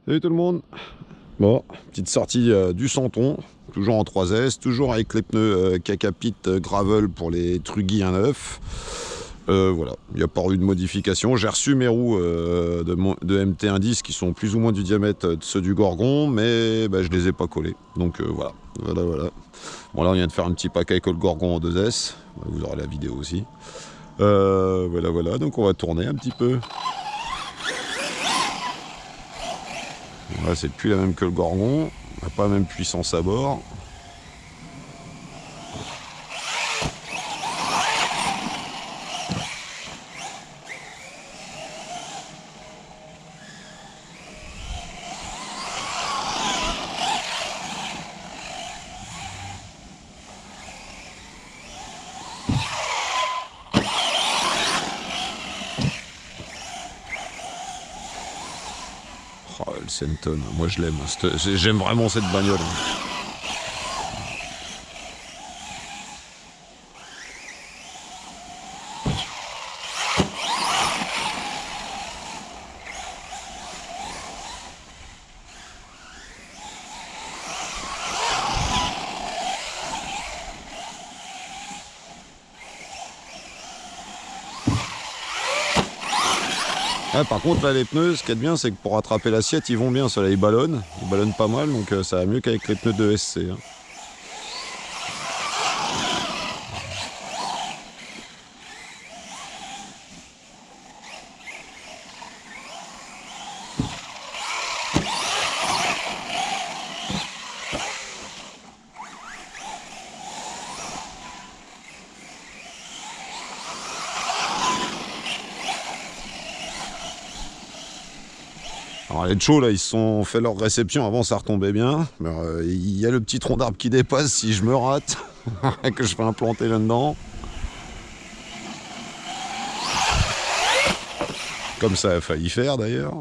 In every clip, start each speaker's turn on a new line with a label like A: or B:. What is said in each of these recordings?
A: Salut tout le monde. Bon, petite sortie du Santon, toujours en 3S, toujours avec les pneus Kakapit Gravel pour les Truggy 1.9. Voilà, il n'y a pas eu de modification. J'ai reçu mes roues de MT110 qui sont plus ou moins du diamètre de ceux du Gorgon, mais bah, je les ai pas collés. Donc voilà. Bon là on vient de faire un petit pack avec le Gorgon en 2S, vous aurez la vidéo aussi. Voilà, donc on va tourner un petit peu. Là, c'est plus la même que le Gorgon, on n'a pas la même puissance à bord. Oh, le Senton, moi je l'aime, j'aime vraiment cette bagnole. Ah, par contre là les pneus, ce qui est bien c'est que pour rattraper l'assiette ils vont bien, ceux-là ils ballonnent pas mal, donc ça va mieux qu'avec les pneus de SC. Hein. Alors les Cho là ils se sont fait leur réception, avant ça retombait bien, mais il y a le petit tronc d'arbre qui dépasse si je me rate, que je fais implanter là-dedans. Comme ça a failli faire d'ailleurs.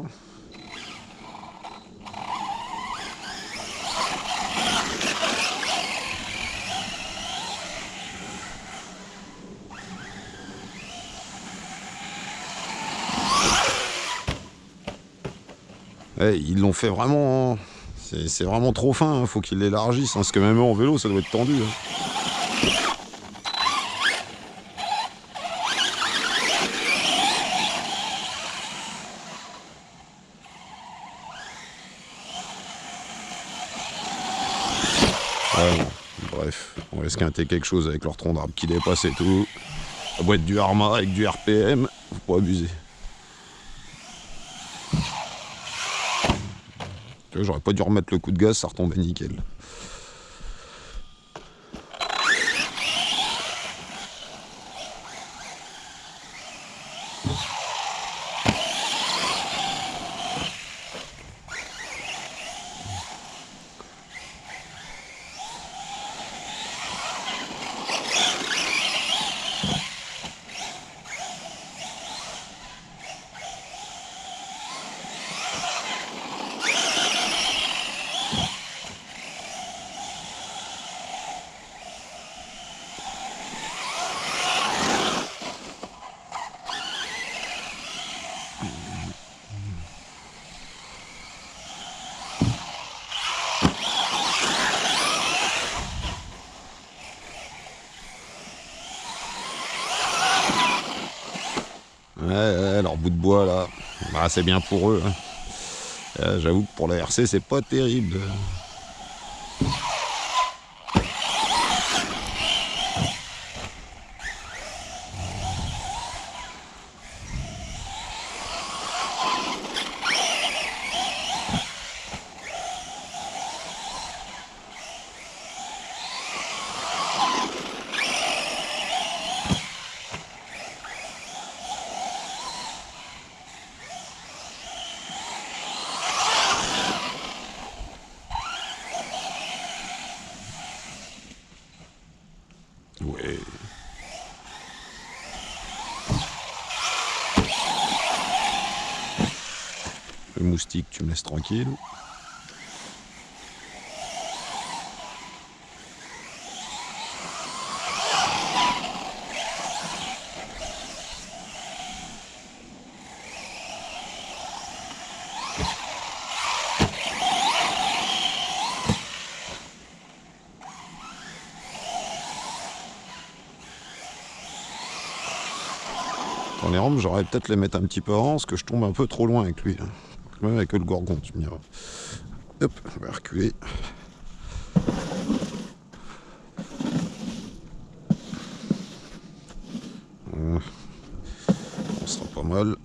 A: Ouais, ils l'ont fait vraiment. C'est vraiment trop fin, hein. Faut qu'ils l'élargissent, hein, parce que même en vélo ça doit être tendu. Hein. Ouais, bon, bref, on va esquinter quelque chose avec leur tronc d'arbre qui dépasse et tout. La boîte du Arma avec du RPM, faut pas abuser. J'aurais pas dû remettre le coup de gaz, ça retombait nickel. Ouais, leur bout de bois là, bah, c'est bien pour eux. Hein. J'avoue que pour la RC, c'est pas terrible. Ouais. Le moustique, tu me laisses tranquille. mes rampes, j'aurais peut-être les mettre un petit peu avant, parce que je tombe un peu trop loin avec lui. Hein. Même avec le Gorgon, tu me diras. Hop, on va reculer. On sera pas mal.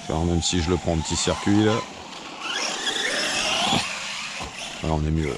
A: Alors, même si je le prends en petit circuit là. Là on est mieux.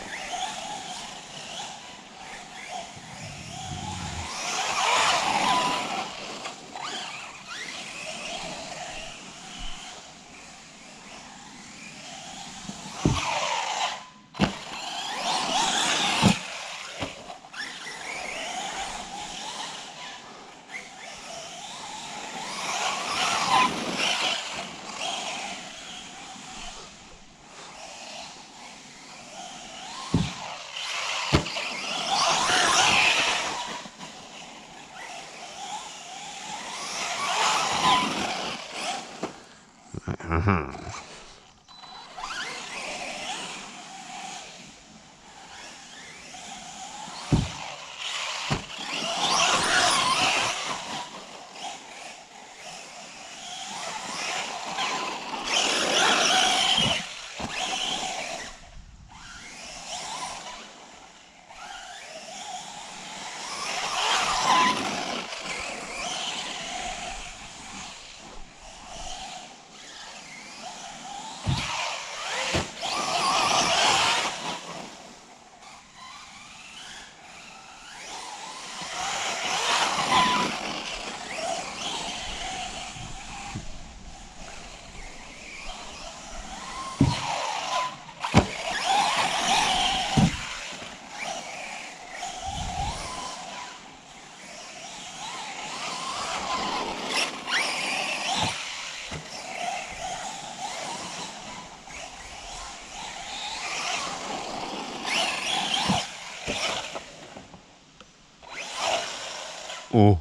A: Oh.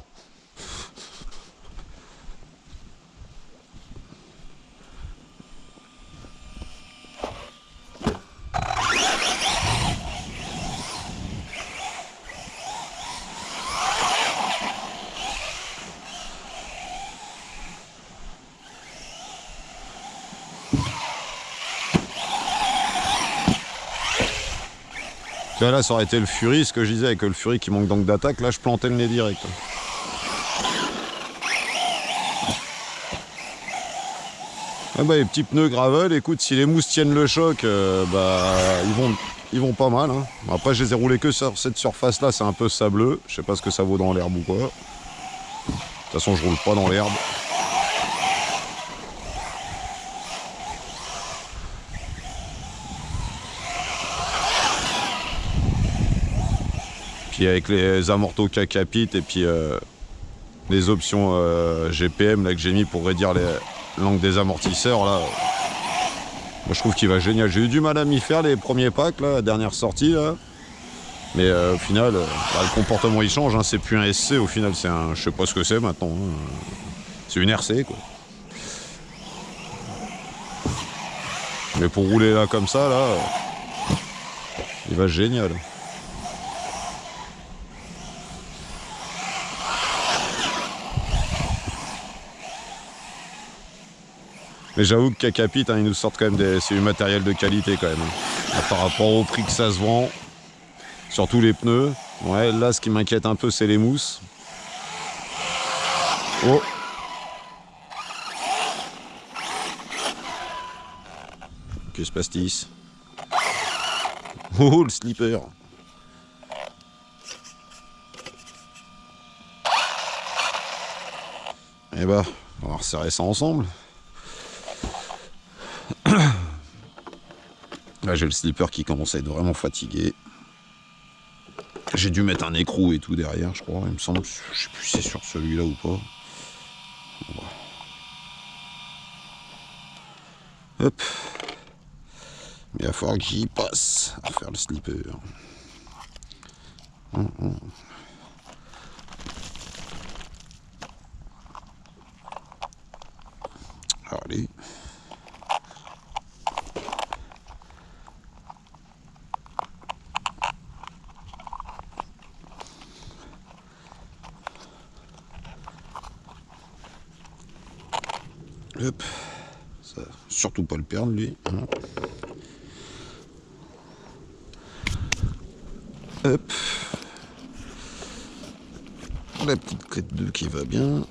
A: Là, ça aurait été le Fury, ce que je disais avec le Fury qui manque donc d'attaque. Là, je plantais le nez direct. Ah bah, les petits pneus gravel, écoute, si les mousses tiennent le choc, ils vont pas mal. Hein. Après, je les ai roulés que sur cette surface-là, c'est un peu sableux. Je sais pas ce que ça vaut dans l'herbe ou quoi. De toute façon, je roule pas dans l'herbe. Puis avec les amortos Kakapit et puis les options GPM là, que j'ai mis pour réduire l'angle des amortisseurs, là, moi, je trouve qu'il va génial. J'ai eu du mal à m'y faire les premiers packs, là, la dernière sortie. Là. Mais au final, le comportement il change. Hein. C'est plus un SC, au final, c'est un. Je sais pas ce que c'est maintenant. Hein. C'est une RC, quoi. Mais pour rouler là comme ça, là, il va génial. Mais j'avoue que Kakapit, hein, ils nous sortent quand même c'est du matériel de qualité quand même. Hein. Par rapport au prix que ça se vend, surtout les pneus. Ouais, là, ce qui m'inquiète un peu, c'est les mousses. Oh. Que se passe-t-il? Oh, le slipper. Eh bah, on va resserrer ça ensemble. Là, j'ai le slipper qui commence à être vraiment fatigué. J'ai dû mettre un écrou et tout derrière, je crois. Il me semble, je sais plus si c'est sur celui-là ou pas. Hop. Mais il va falloir que j'y passe à faire le slipper. Allez. Hop. Ça, surtout pas le perdre lui. Hein. Hop. La petite clé de 2 qui va bien.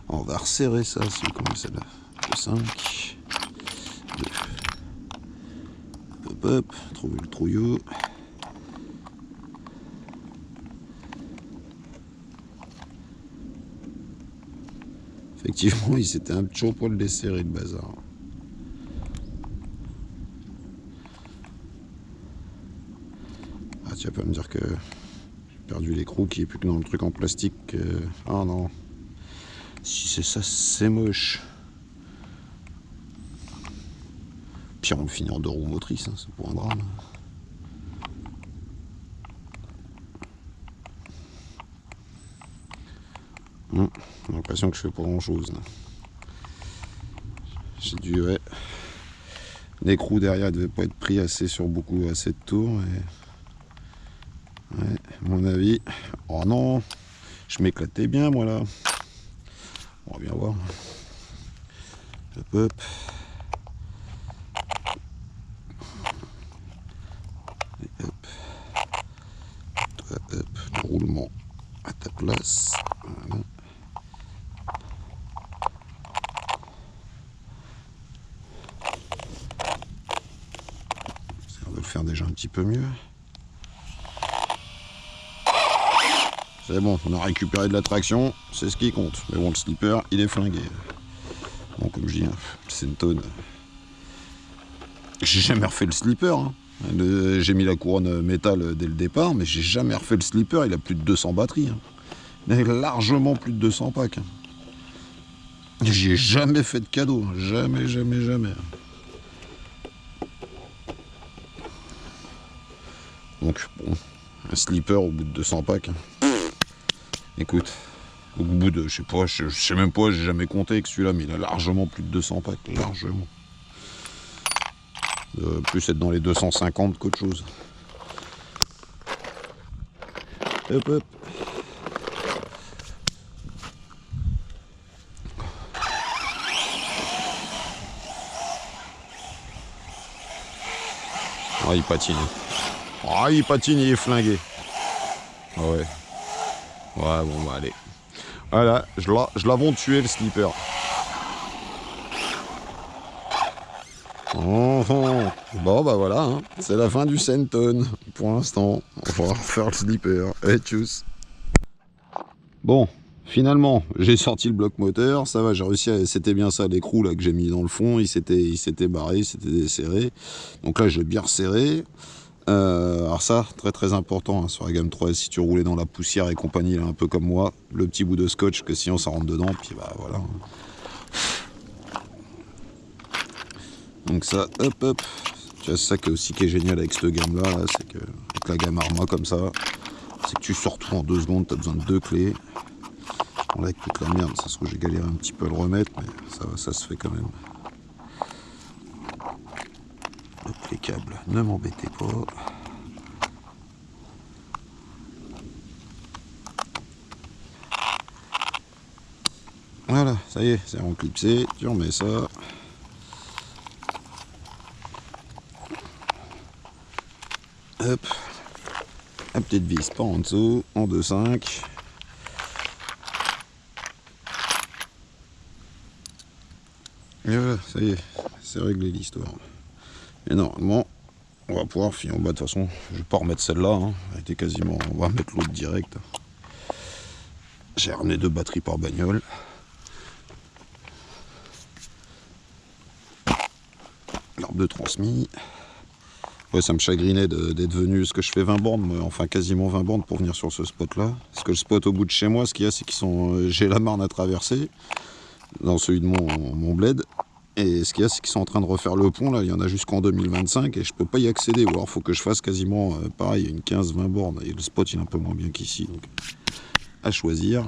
A: On va resserrer ça, c'est comme celle-là. 5. 2. Hop hop, trouver le trouillot. Effectivement, il s'était un petit poil desserré le bazar. Ah, tu vas pas me dire que j'ai perdu l'écrou qui est plus que dans le truc en plastique. Ah non. Si c'est ça, c'est moche. Pire, on le finit en 2 roues motrices, hein, c'est pour un drame. J'ai l'impression que je fais pas grand chose. J'ai dû, ouais. L'écrou derrière, il devait pas être pris assez de tours. Et... ouais, à mon avis. Oh non, je m'éclatais bien moi là. On va bien voir. Hop hop. Et hop. Toi, hop. Le roulement à ta place. Voilà. On va le faire déjà un petit peu mieux. C'est bon, on a récupéré de la traction, c'est ce qui compte. Mais bon, le slipper, il est flingué. Bon, comme je dis, Senton. J'ai jamais refait le slipper. Hein. J'ai mis la couronne métal dès le départ, mais j'ai jamais refait le slipper. Il a plus de 200 batteries. Hein. Il a largement plus de 200 packs. Hein. J'y ai jamais fait de cadeau. Hein. Jamais, jamais, jamais. Donc, bon, un slipper au bout de 200 packs. Hein. Écoute, au bout de, je sais même pas, j'ai jamais compté avec celui-là, mais il a largement plus de 200 packs, largement. Plus être dans les 250 qu'autre chose. Hop hop. Ah, il patine. Ah, il patine, il est flingué. Ah ouais. Ouais, bon, bah allez. Voilà, je l'avons tué le slipper. Oh, oh. Bon, bah voilà, hein. C'est la fin du Senton. Pour l'instant, on va refaire le slipper. Et tchuss. Bon, finalement, j'ai sorti le bloc moteur. Ça va, j'ai réussi à... C'était bien ça, l'écrou là que j'ai mis dans le fond. Il s'était barré, il s'était desserré. Donc là, je l'ai bien resserré. Alors ça, très très important hein, sur la gamme 3, si tu roulais dans la poussière et compagnie, là, un peu comme moi, le petit bout de scotch, que sinon ça rentre dedans, puis bah voilà. Donc ça, hop hop, tu vois, c'est ça qui est génial avec cette gamme là, c'est que avec la gamme Arma comme ça, c'est que tu sors tout en 2 secondes, tu as besoin de 2 clés. Bon là avec toute la merde, ça se trouve j'ai galéré un petit peu à le remettre, mais ça se fait quand même. Hop, les câbles, ne m'embêtez pas. Voilà, ça y est, c'est enclipsé, tu remets ça. Hop, la petite vis par en dessous, en 2,5. Et voilà, ça y est, c'est réglé l'histoire. Et normalement, on va pouvoir finir. Bah, de toute façon, je vais pas remettre celle-là, hein. Elle était quasiment. On va mettre l'autre direct. J'ai ramené 2 batteries par bagnole. L'arbre de transmis. Ouais, ça me chagrinait d'être venu, parce que je fais 20 bornes, enfin quasiment 20 bornes pour venir sur ce spot là. Parce que le spot au bout de chez moi, ce qu'il y a, c'est qu'ils sont, j'ai la Marne à traverser. dans celui de mon bled. Et ce qu'il y a, c'est qu'ils sont en train de refaire le pont, là, il y en a jusqu'en 2025 et je peux pas y accéder. Ou alors il faut que je fasse quasiment pareil, une 15-20 bornes. Et le spot il est un peu moins bien qu'ici, donc à choisir.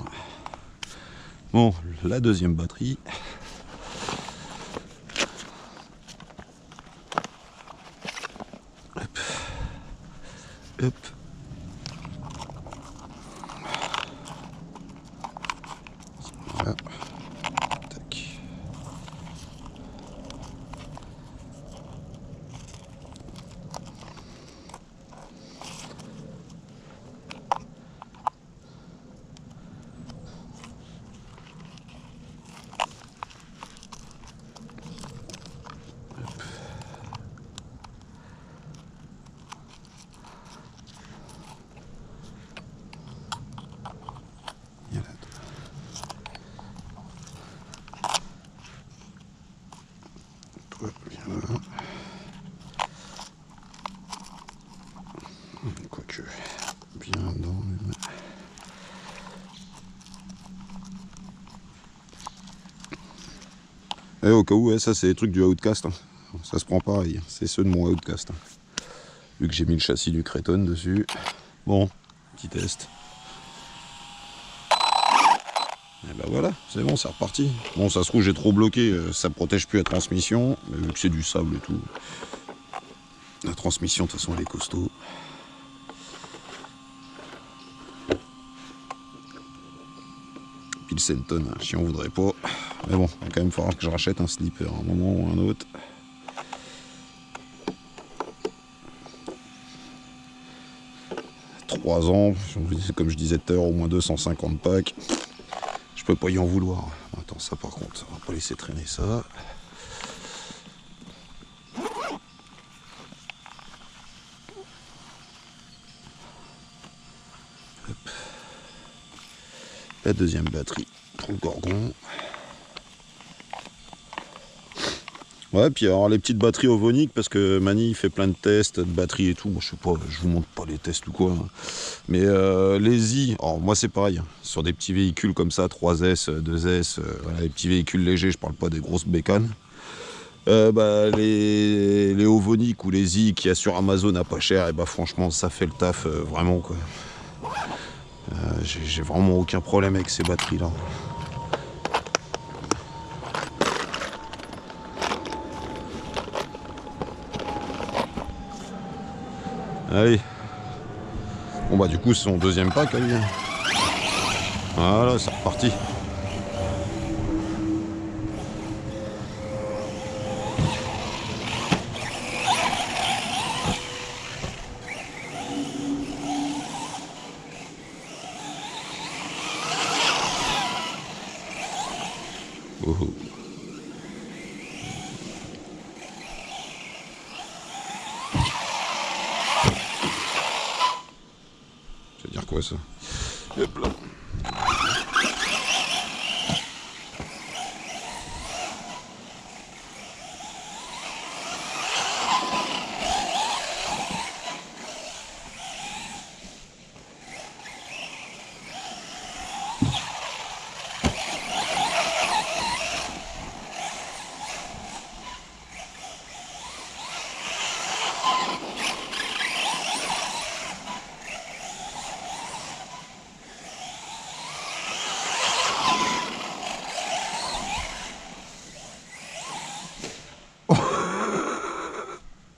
A: Bon, la deuxième batterie. Hop. Hop. Voilà. Tac. Quoique, bien dans le... Et au cas où, ouais, ça c'est les trucs du Outcast. Hein. Ça se prend pareil, c'est ceux de mon Outcast. Hein. Vu que j'ai mis le châssis du Creton dessus. Bon, petit test. Et ben voilà, c'est bon, c'est reparti. Bon, ça se trouve, j'ai trop bloqué, ça protège plus la transmission. Mais vu que c'est du sable et tout. La transmission, de toute façon, elle est costaud. Pilsenton, si on voudrait pas. Mais bon, il va quand même falloir que je rachète un slipper à un moment ou un autre. Trois ans, comme je disais tout à l'heure, au moins 250 packs. Je peux pas y en vouloir. Attends, ça par contre, on va pas laisser traîner ça. Hop. La deuxième batterie pour le Gorgon. Ouais, puis alors les petites batteries ovoniques, parce que Mani fait plein de tests de batteries et tout. Moi, je sais pas, je vous montre pas les tests ou quoi. Hein. Mais les i, alors moi c'est pareil, hein, sur des petits véhicules comme ça, 3S, 2S, voilà, les petits véhicules légers, je parle pas des grosses bécanes. Bah, les ovoniques ou les i qu'il y a sur Amazon à pas cher, et bah franchement ça fait le taf vraiment quoi. J'ai vraiment aucun problème avec ces batteries là. Allez. Bon bah du coup c'est son deuxième pack à lui. Voilà, c'est reparti. Oh. Ça veut dire quoi ça? Hop là.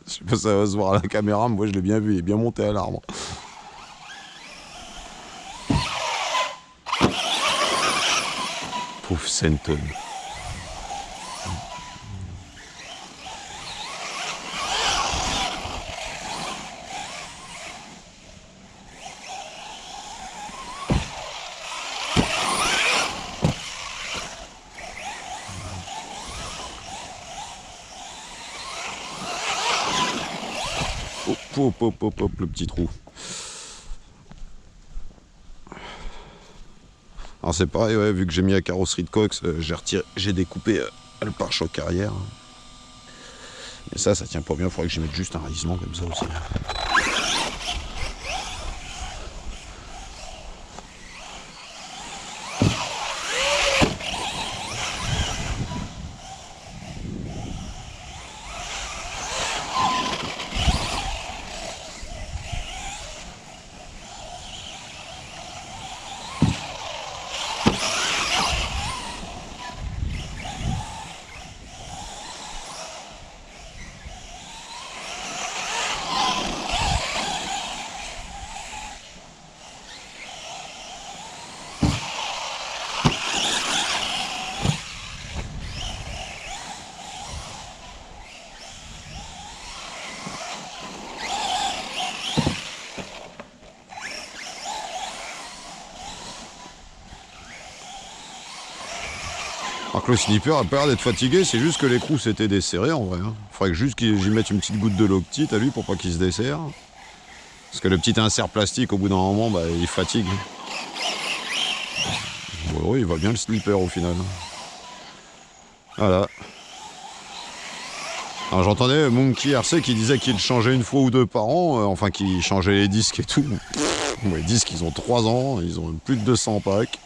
A: Je sais pas si ça va se voir à la caméra, mais moi je l'ai bien vu, il est bien monté à l'arbre. Pauvre Senton. Hop, hop, hop, hop, hop, le petit trou. Alors c'est pareil, ouais, vu que j'ai mis la carrosserie de Cox, j'ai découpé le pare-choc arrière. Mais ça tient pas bien, il faudrait que j'y mette juste un raisonnement comme ça aussi. Alors que le slipper a pas l'air d'être fatigué, c'est juste que l'écrou s'était desserré en vrai. Hein. Faudrait que juste que j'y mette une petite goutte de l'eau petite à lui pour pas qu'il se desserre. Parce que le petit insert plastique au bout d'un moment, bah, il fatigue. Oui, il va bien le slipper au final. Voilà. Alors j'entendais Monkey RC qui disait qu'il changeait une fois ou deux par an, enfin qu'il changeait les disques et tout. Les disques ils ont 3 ans, ils ont plus de 200 packs.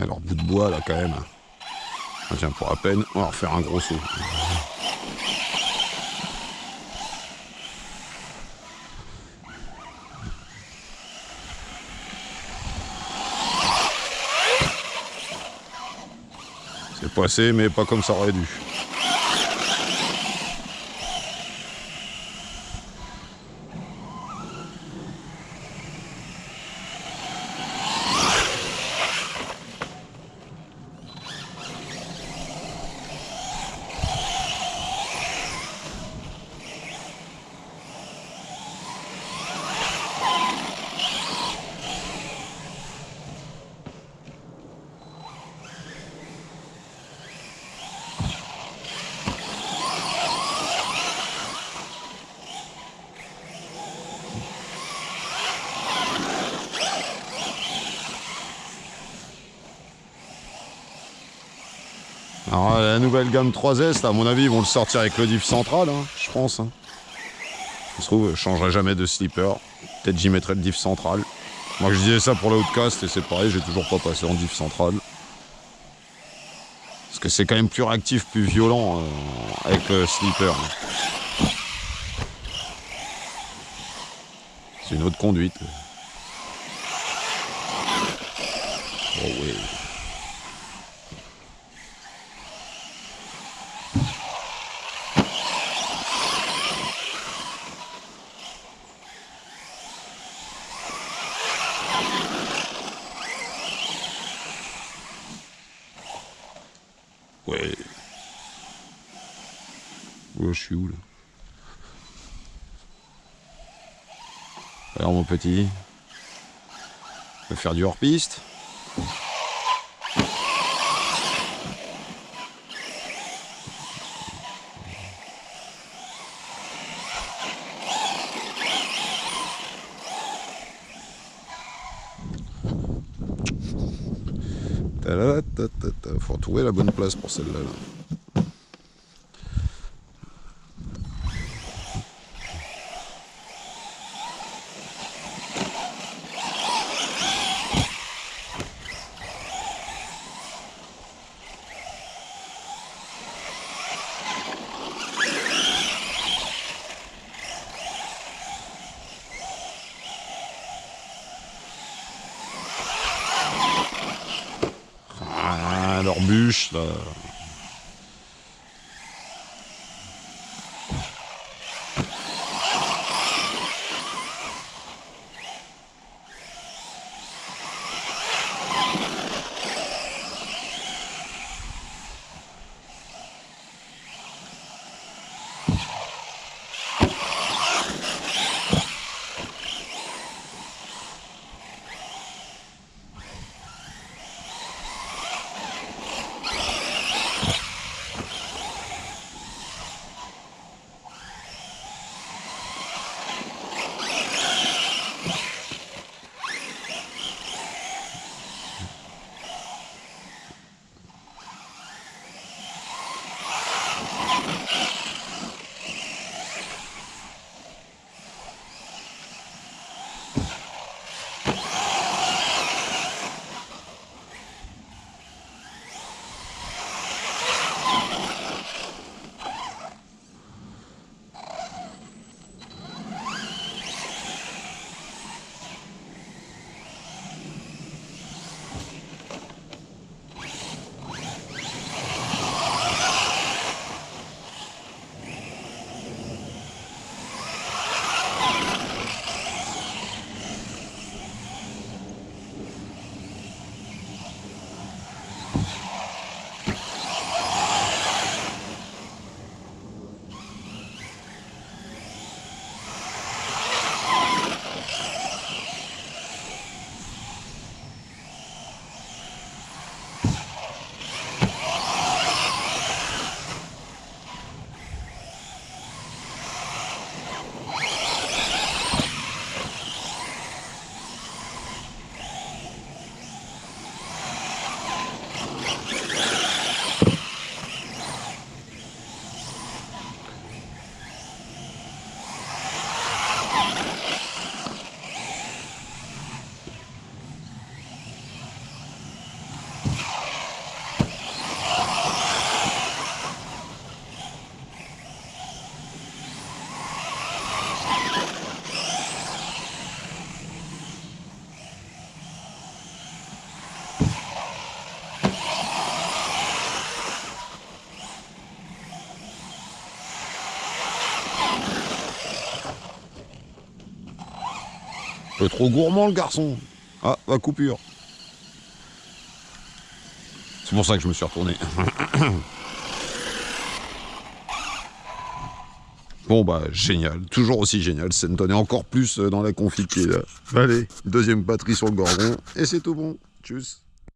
A: Alors bout de bois là quand même. Ah, tiens, pour à peine, on va refaire un gros saut. C'est passé, mais pas comme ça aurait dû. Alors la nouvelle gamme 3S, là, à mon avis, ils vont le sortir avec le diff central, hein, je pense. Hein. Ça se trouve, je changerai jamais de slipper. Peut-être j'y mettrai le diff central. Moi je disais ça pour le Outcast et c'est pareil, j'ai toujours pas passé en diff central. Parce que c'est quand même plus réactif, plus violent avec le slipper. Hein. C'est une autre conduite. Oh oui. Ouais. Oh, je suis où là? Alors mon petit, on peut faire du hors-piste. Faut trouver la bonne place pour celle-là. Là. Ah, leur bûche là. Trop gourmand le garçon. Ah, la coupure. C'est pour ça que je me suis retourné. Bon bah génial, toujours aussi génial, ça me donnait encore plus dans la confit. Allez, deuxième batterie sur le gorgon, et c'est tout bon. Tchuss.